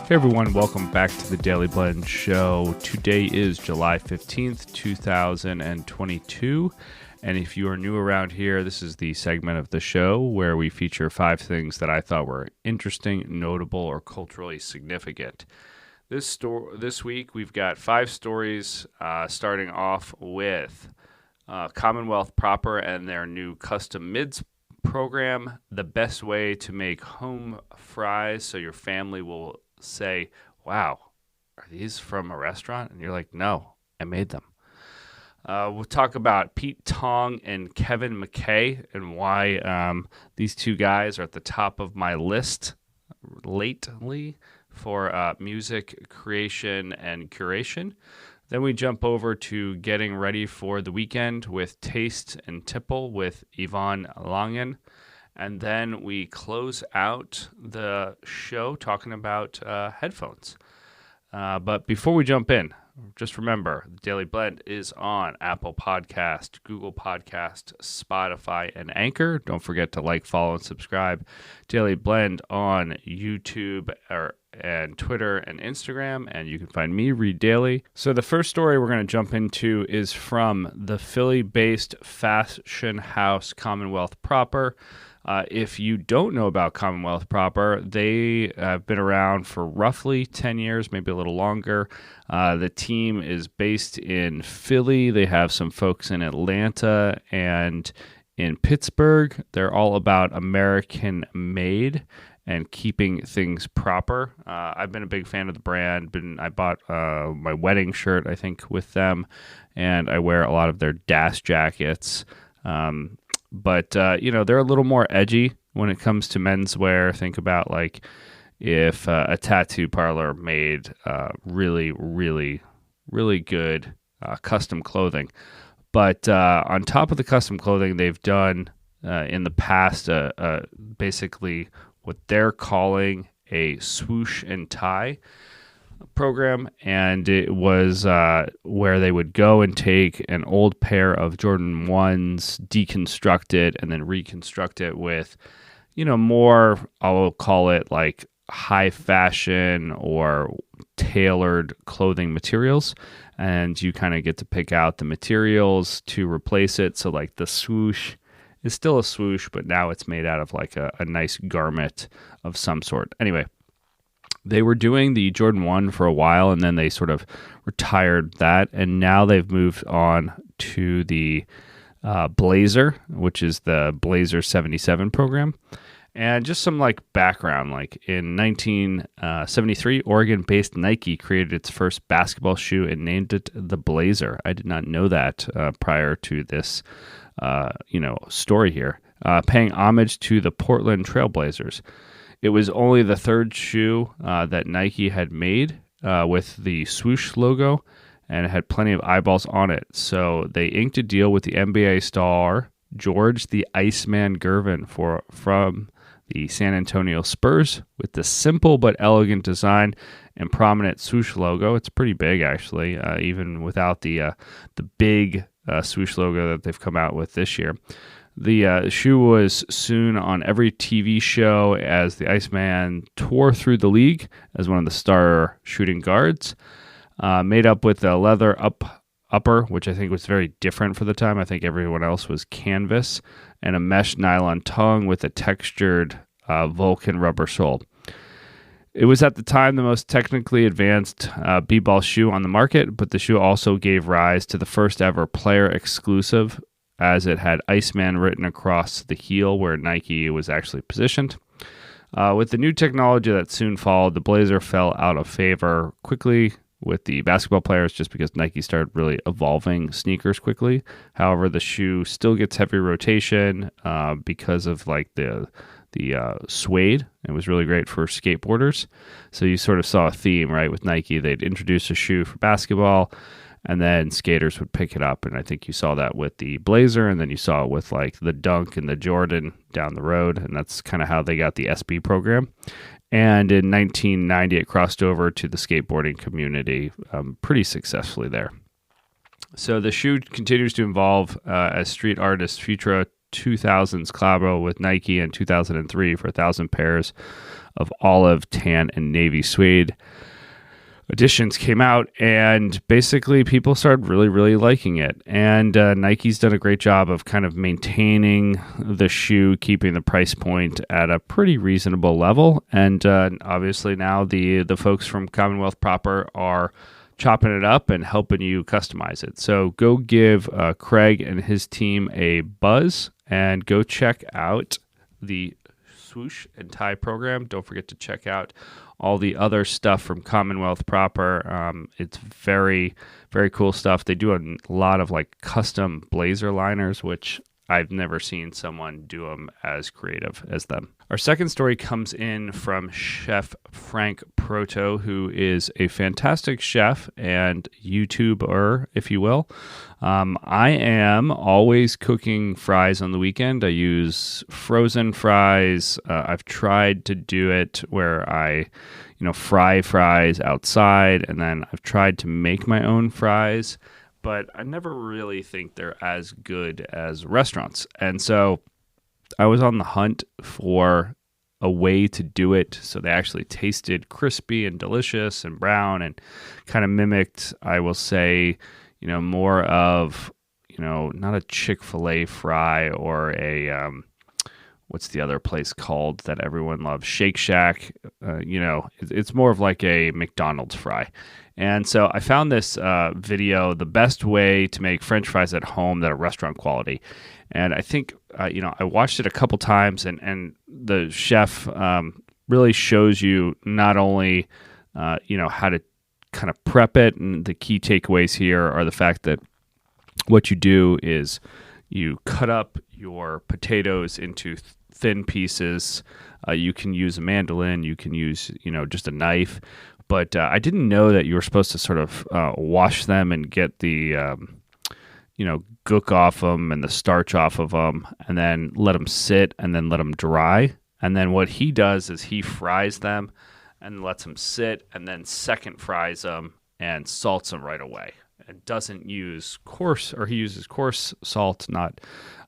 Hey everyone, welcome back to the Dailey Blend show. Today is July 15th, 2022. And if you are new around here, this is the segment of the show where we feature 5 things that I thought were interesting, notable, or culturally significant. This week, we've got 5 stories, starting off with Commonwealth Proper and their new custom mids program, the best way to make home fries so your family will say, wow, are these from a restaurant? And you're like, no, I made them. We'll talk about Pete Tong and Kevin McKay and why these two guys are at the top of my list lately for music creation and curation. Then we jump over to getting ready for the weekend with Taste and Tipple with Yvonne Langen. And then we close out the show talking about headphones. But before we jump in, just remember, the Dailey Blend is on Apple Podcast, Google Podcast, Spotify, and Anchor. Don't forget to like, follow, and subscribe. Dailey Blend on YouTube and Twitter and Instagram, and you can find me, Reed Dailey. So the first story we're going to jump into is from the Philly-based fashion house Commonwealth Proper. If you don't know about Commonwealth Proper, they have been around for roughly 10 years, maybe a little longer. The team is based in Philly. They have some folks in Atlanta and in Pittsburgh. They're all about American made and keeping things proper. I've been a big fan of the brand. I bought my wedding shirt, I think, with them, and I wear a lot of their Dash jackets. But they're a little more edgy when it comes to menswear. Think about like if a tattoo parlor made really, really, really good custom clothing. But on top of the custom clothing, they've done in the past basically what they're calling a swoosh and tie program, and it was where they would go and take an old pair of Jordan 1s, deconstruct it, and then reconstruct it with, more, I'll call it like high fashion or tailored clothing materials, and you kind of get to pick out the materials to replace it. So like the swoosh is still a swoosh, but now it's made out of like a nice garment of some sort. Anyway, they were doing the Jordan 1 for a while, and then they sort of retired that, and now they've moved on to the Blazer, which is the Blazer 77 program. And just some like background, like in 1973, Oregon-based Nike created its first basketball shoe and named it the Blazer. I did not know that prior to this, story here. Paying homage to the Portland Trailblazers. It was only the third shoe that Nike had made with the swoosh logo, and it had plenty of eyeballs on it. So they inked a deal with the NBA star George the Iceman Gervin from the San Antonio Spurs with the simple but elegant design and prominent swoosh logo. It's pretty big, actually, even without the big swoosh logo that they've come out with this year. The shoe was soon on every TV show as the Iceman tore through the league as one of the star shooting guards. Made up with a leather upper, which I think was very different for the time. I think everyone else was canvas, and a mesh nylon tongue with a textured Vulcan rubber sole. It was at the time the most technically advanced b-ball shoe on the market, but the shoe also gave rise to the first ever player exclusive, as it had Iceman written across the heel where Nike was actually positioned. With the new technology that soon followed, the Blazer fell out of favor quickly with the basketball players just because Nike started really evolving sneakers quickly. However, the shoe still gets heavy rotation because of like the suede. It was really great for skateboarders. So you sort of saw a theme, right, with Nike. They'd introduce a shoe for basketball, and then skaters would pick it up. And I think you saw that with the Blazer, and then you saw it with like the Dunk and the Jordan down the road. And that's kind of how they got the SB program. And in 1990, it crossed over to the skateboarding community pretty successfully there. So the shoe continues to evolve as street artist Futura 2000s collabo with Nike in 2003 for 1,000 pairs of olive, tan, and navy suede editions came out, and basically people started really, really liking it. And Nike's done a great job of kind of maintaining the shoe, keeping the price point at a pretty reasonable level. And obviously now the folks from Commonwealth Proper are chopping it up and helping you customize it. So go give Craig and his team a buzz and go check out the Swoosh and tie program. Don't forget to check out all the other stuff from Commonwealth Proper. It's very, very cool stuff. They do a lot of like custom blazer liners, which I've never seen someone do them as creative as them. Our second story comes in from Chef Frank Proto, who is a fantastic chef and YouTuber, if you will. I am always cooking fries on the weekend. I use frozen fries. I've tried to do it where I, fry fries outside, and then I've tried to make my own fries, but I never really think they're as good as restaurants. And so I was on the hunt for a way to do it so they actually tasted crispy and delicious and brown and kind of mimicked, I will say, more of, not a Chick-fil-A fry or a, what's the other place called that everyone loves? Shake Shack. It's more of like a McDonald's fry. And so I found this video, the best way to make French fries at home that are restaurant quality. And I think, I watched it a couple times, and the chef really shows you not only, how to kind of prep it. And the key takeaways here are the fact that what you do is you cut up your potatoes into thin pieces. You can use a mandolin. You can use, just a knife. But I didn't know that you were supposed to sort of wash them and get the, gook off them and the starch off of them, and then let them sit and then let them dry. And then what he does is he fries them and lets them sit, and then second fries them and salts them right away. And doesn't use he uses coarse salt, not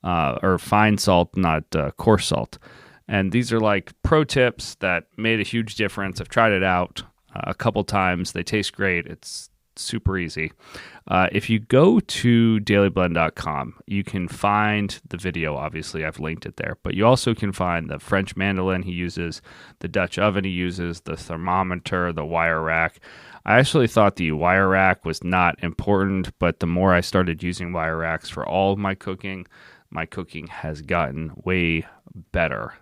or fine salt, not coarse salt. And these are like pro tips that made a huge difference. I've tried it out a couple times. They taste great. It's super easy. If you go to daileyblend.com, you can find the video. Obviously, I've linked it there. But you also can find the French mandolin he uses, the Dutch oven he uses, the thermometer, the wire rack. I actually thought the wire rack was not important, but the more I started using wire racks for all of my cooking has gotten way better.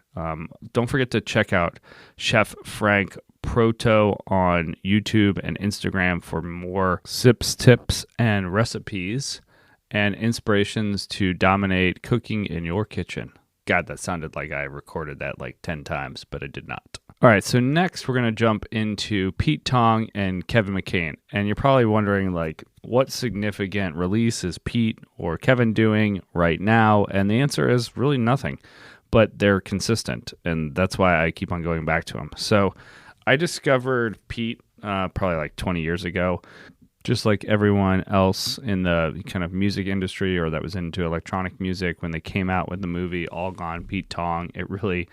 Don't forget to check out Chef Frank Proto on YouTube and Instagram for more sips, tips, and recipes and inspirations to dominate cooking in your kitchen. God, that sounded like I recorded that like 10 times, but I did not. All right, so next we're going to jump into Pete Tong and Kevin McKay. And you're probably wondering, like, what significant release is Pete or Kevin doing right now? And the answer is really nothing, but they're consistent, and that's why I keep on going back to them. So I discovered Pete probably like 20 years ago, just like everyone else in the kind of music industry or that was into electronic music when they came out with the movie All Gone, Pete Tong. It really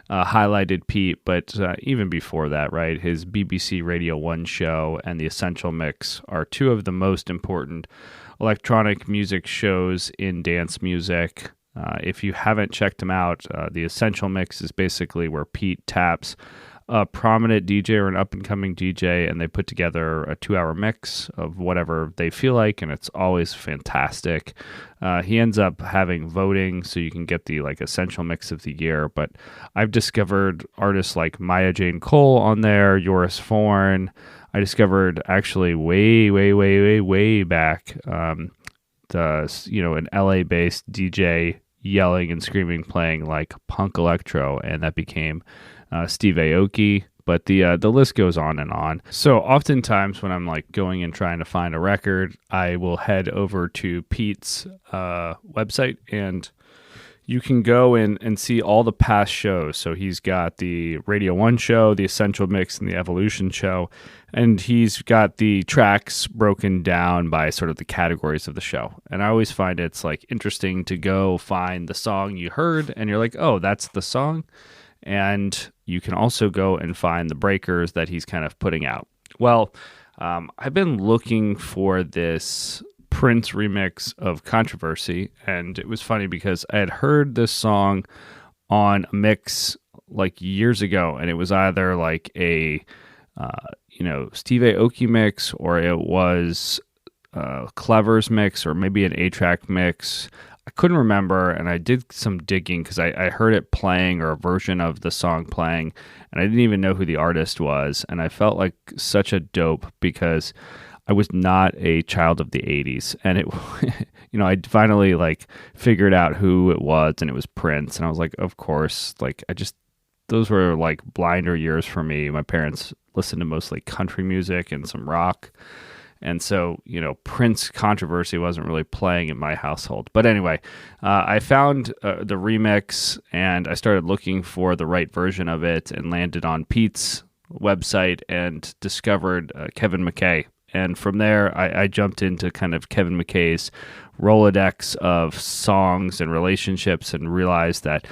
highlighted Pete, but even before that, right, his BBC Radio 1 show and The Essential Mix are two of the most important electronic music shows in dance music. If you haven't checked them out, The Essential Mix is basically where Pete taps a prominent DJ or an up-and-coming DJ, and they put together a 2-hour mix of whatever they feel like, and it's always fantastic. He ends up having voting, so you can get the like essential mix of the year, but I've discovered artists like Maya Jane Cole on there, Joris Forn. I discovered actually way back an LA-based DJ yelling and screaming, playing like punk electro, and that became Steve Aoki, but the list goes on and on. So oftentimes when I'm like going and trying to find a record, I will head over to Pete's website, and you can go and see all the past shows. So he's got the Radio 1 show, the Essential Mix, and the Evolution show, and he's got the tracks broken down by sort of the categories of the show. And I always find it's like interesting to go find the song you heard, and you're like, oh, that's the song. and you can also go and find the breakers that he's kind of putting out. Well, I've been looking for this Prince remix of Controversy, and it was funny because I had heard this song on a mix like years ago, and it was either like a Steve Aoki mix, or it was Clever's mix, or maybe an A-Track mix. I couldn't remember, and I did some digging because I heard it playing, or a version of the song playing, and I didn't even know who the artist was, and I felt like such a dope because I was not a child of the 80s, and it, I finally like figured out who it was, and it was Prince, and I was like, of course, like those were like blinder years for me. My parents listened to mostly country music and some rock. And so, Prince Controversy wasn't really playing in my household. But anyway, I found the remix, and I started looking for the right version of it, and landed on Pete's website and discovered Kevin McKay. And from there, I jumped into kind of Kevin McKay's Rolodex of songs and relationships, and realized that,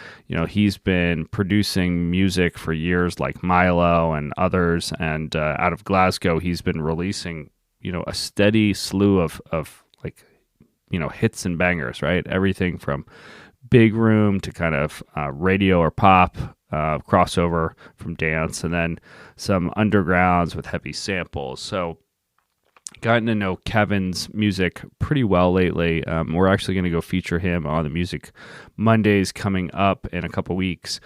he's been producing music for years, like Milo and others. And out of Glasgow, he's been releasing a steady slew of like, hits and bangers, right? Everything from big room to kind of radio or pop, crossover from dance, and then some undergrounds with heavy samples. So gotten to know Kevin's music pretty well lately. We're actually going to go feature him on the Music Mondays coming up in a couple weeks.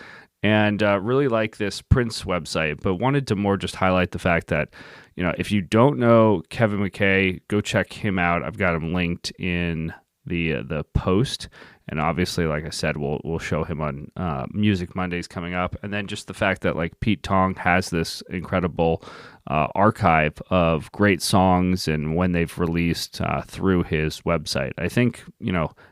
And really like this Prince website, but wanted to more just highlight the fact that, if you don't know Kevin McKay, go check him out. I've got him linked in the post, and obviously, like I said, we'll show him on Music Mondays coming up. And then just the fact that like Pete Tong has this incredible archive of great songs and when they've released through his website. I think,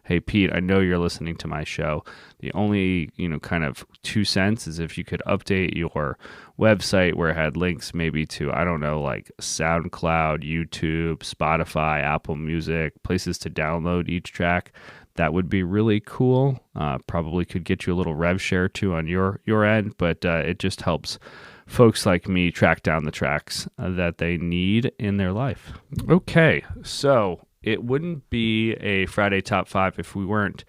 hey Pete, I know you're listening to my show. The only, kind of 2 cents is if you could update your website where it had links maybe to, I don't know, like SoundCloud, YouTube, Spotify, Apple Music, places to download each track. That would be really cool. Probably could get you a little rev share too on your end, but it just helps folks like me track down the tracks that they need in their life. Okay, so it wouldn't be a Friday Top 5 if we weren't,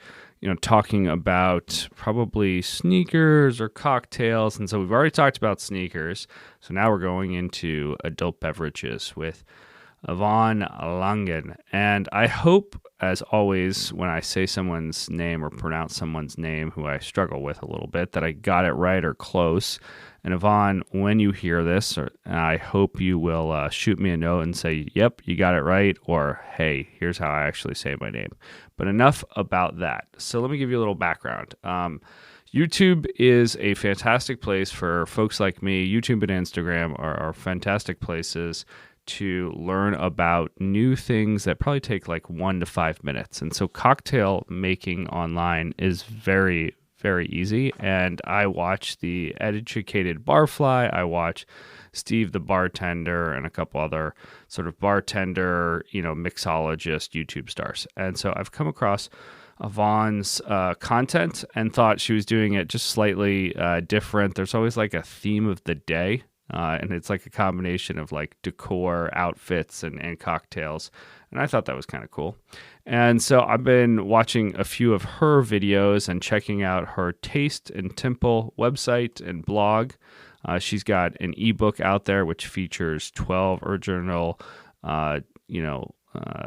talking about probably sneakers or cocktails. And so we've already talked about sneakers. So now we're going into adult beverages with Yvonne Langen. And I hope, as always, when I say someone's name or pronounce someone's name who I struggle with a little bit, that I got it right or close. And Yvonne, when you hear this, I hope you will shoot me a note and say, yep, you got it right, or hey, here's how I actually say my name. But enough about that. So let me give you a little background. YouTube is a fantastic place for folks like me. YouTube and Instagram are fantastic places to learn about new things that probably take like 1 to 5 minutes. And so cocktail making online is very, very easy. And I watch the Educated Barfly. I watch Steve the Bartender and a couple other sort of bartender, mixologist YouTube stars. And so I've come across Yvonne's content and thought she was doing it just slightly different. There's always like a theme of the day. And it's like a combination of like decor, outfits, and cocktails. And I thought that was kind of cool. And so I've been watching a few of her videos and checking out her Taste and Tipple website and blog. She's got an ebook out there which features 12 original,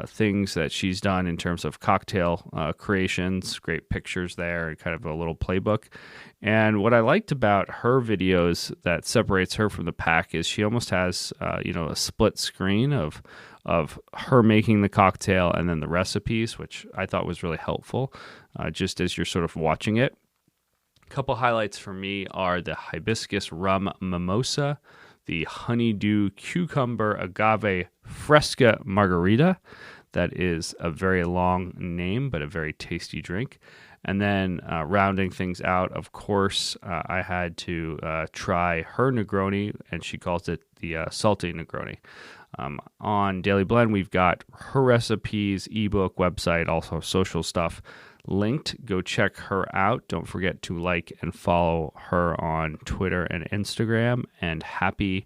things that she's done in terms of cocktail creations, great pictures there, and kind of a little playbook. And what I liked about her videos that separates her from the pack is she almost has, a split screen of her making the cocktail and then the recipes, which I thought was really helpful, just as you're sort of watching it. A couple highlights for me are the hibiscus rum mimosa, the honeydew cucumber agave fresca margarita. That is a very long name, but a very tasty drink. And then rounding things out, of course, I had to try her Negroni, and she calls it the salty Negroni. On Dailey Blend, we've got her recipes, ebook, website, also social stuff linked. Go check her out. Don't forget to like and follow her on Twitter and Instagram. And happy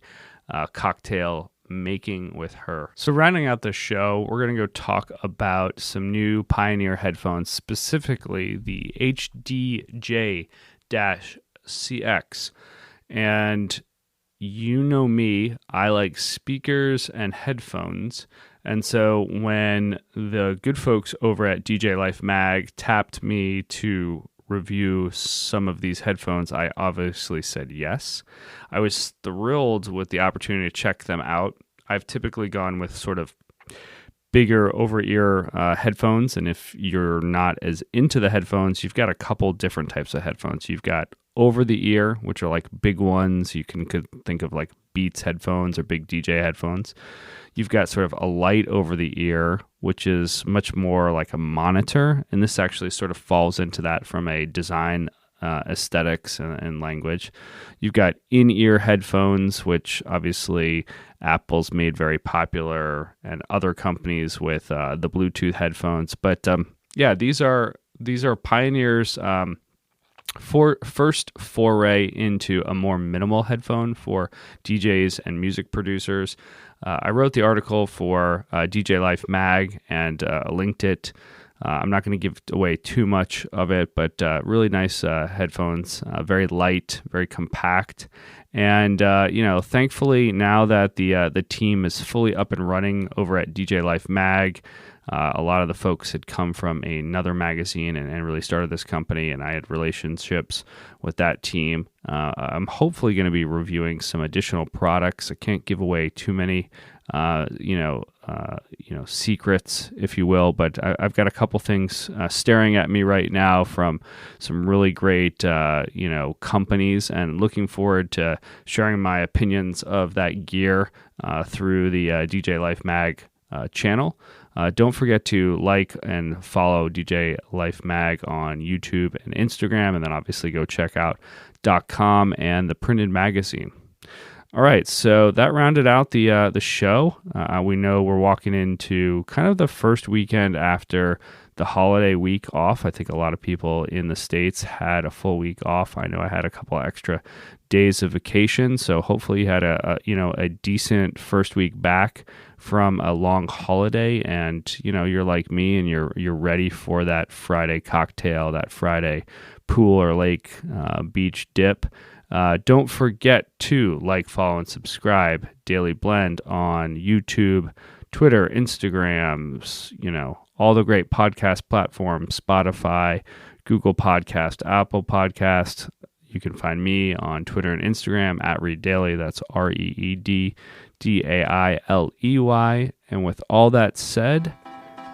cocktail making with her. So rounding out the show, we're going to go talk about some new Pioneer headphones, specifically the HDJ-CX. And you know me, I like speakers and headphones. And so when the good folks over at DJ Life Mag tapped me to review some of these headphones, I obviously said yes. I was thrilled with the opportunity to check them out. I've typically gone with sort of bigger over-ear headphones, and if you're not as into the headphones, you've got a couple different types of headphones. You've got over-the-ear, which are like big ones. You could think of like Beats headphones or big DJ headphones. You've got sort of a light over-the-ear, which is much more like a monitor, and this actually sort of falls into that from a design aesthetics and language. You've got in-ear headphones, which obviously Apple's made very popular, and other companies with the Bluetooth headphones. But these are Pioneer's first foray into a more minimal headphone for DJs and music producers. I wrote the article for DJ Life Mag and linked it. I'm not going to give away too much of it, but really nice headphones, very light, very compact. And, thankfully, now that the team is fully up and running over at DJ Life Mag, a lot of the folks had come from another magazine and really started this company, and I had relationships with that team. I'm hopefully going to be reviewing some additional products. I can't give away too many, secrets, if you will, but I've got a couple things staring at me right now from some really great, companies, and looking forward to sharing my opinions of that gear through the DJ Life Mag channel. Don't forget to like and follow DJ Life Mag on YouTube and Instagram, and then obviously go check out .com and the printed magazine. All right, so that rounded out the show. We know we're walking into kind of the first weekend after the holiday week off. I think a lot of people in the States had a full week off. I know I had a couple of extra days of vacation, so hopefully you had a decent first week back from a long holiday, and you're like me and you're ready for that Friday cocktail, that Friday pool or lake beach dip. Don't forget to like, follow, and subscribe Dailey Blend on YouTube, Twitter, Instagram, all the great podcast platforms, Spotify, Google Podcast, Apple Podcast. You can find me on Twitter and Instagram at ReedDailey. That's ReedDailey. And with all that said,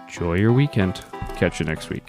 enjoy your weekend. Catch you next week.